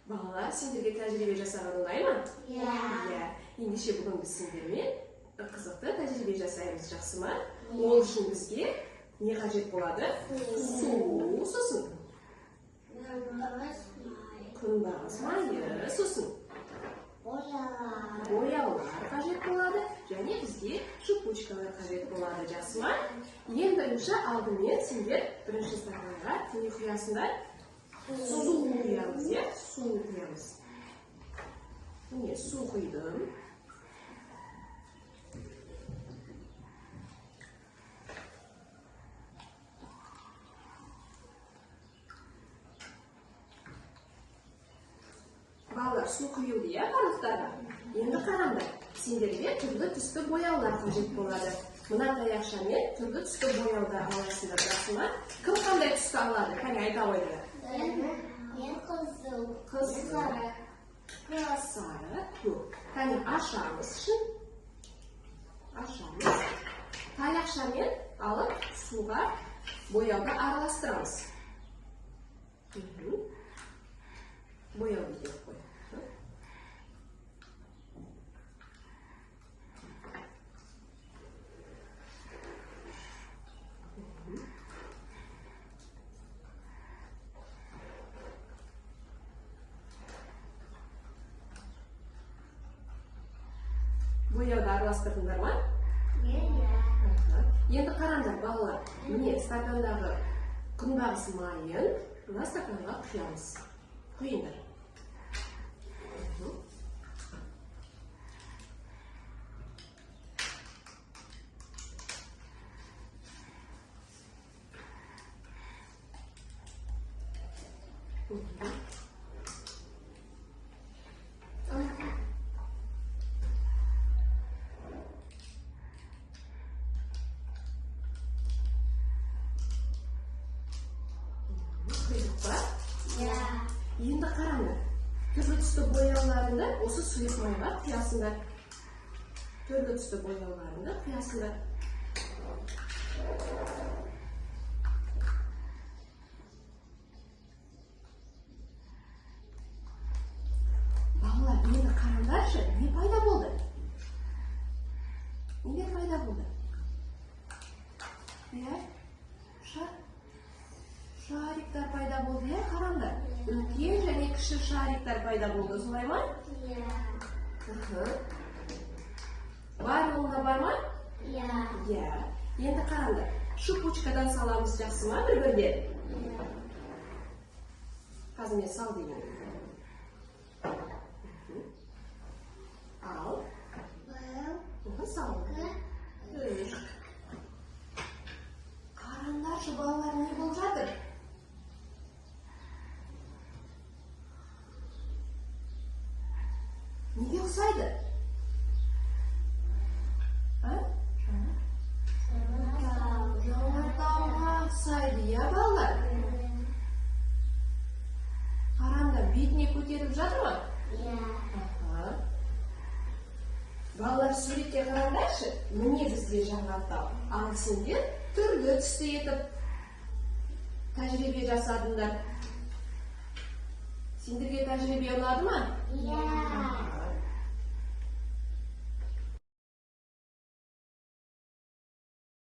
Балалар, сендерге тәжірибе жасаған ұнаймы? Иә. Ендеше бүгін біз сендермен қызықты тәжірибе жасаймыз, жақсы ма? Ол үшін бізге не қажет болады? Су, сосын күнбағыс майы, сосын бояулар қажет болады, және бізге шипучкалар қажет болады, жақсы ма? Ең бірінші алдымен сендер бірінші стаканға не құясыңдар? Су құямыз, иә? Су құямыз. Міне, су құйдым. Балалар, су құйылды, иә, барлықтарға? Енді қараңдар, сендерге түрлі түсті бояулар қажет болады. Мына таяқшамен түрлі түсті бояуды аласыңдар, жақсы ма? Кім қандай түсті алады? Қане, айта қойыңдар. Мен қызыл. Сары. Сары. Көп. Қане, ашамыз үшін. Ашамыз. Таяқшамен алып суға бояуды араластырамыз. Бояуды деп қой. Бояуды араластырдыңдар ма? Енді қараңдар, балалар, міне стакандағы күнбағыс майын мына стаканға құямыз. Құйыңдар. Енді қараңдар, түрлі түсті бояуларында осы сұйық майға құясыңдар. Түрлі түсті бояуларында құясыңдар. Балалар, енді қараңдаршы, не пайда болды? Не пайда болды? Шариктар пайда болды, иә, қараңдар. Үлкен және кіші шариктар пайда болды, солай ма? Иә. Барлығында бар ма? Иә. Енді қараңдар, шипучкадан саламыз, жақсы ма бір-бірден? Қазір мен сал деймін. Ал. Сал. Қараңдаршы, балалар, не болып жатыр? Неге ұқсайды? Жанартауға ұқсайды, иә, балалар? Қараңдар, бетіне көтеріп жатыр ма? Иә. Балалар, суретке қараңдаршы, міне бізде жанартау. Ал сендер түрлі түсті етіп тәжірибе жасадыңдар. Сендерге тәжірибе ұнады ма? Иә.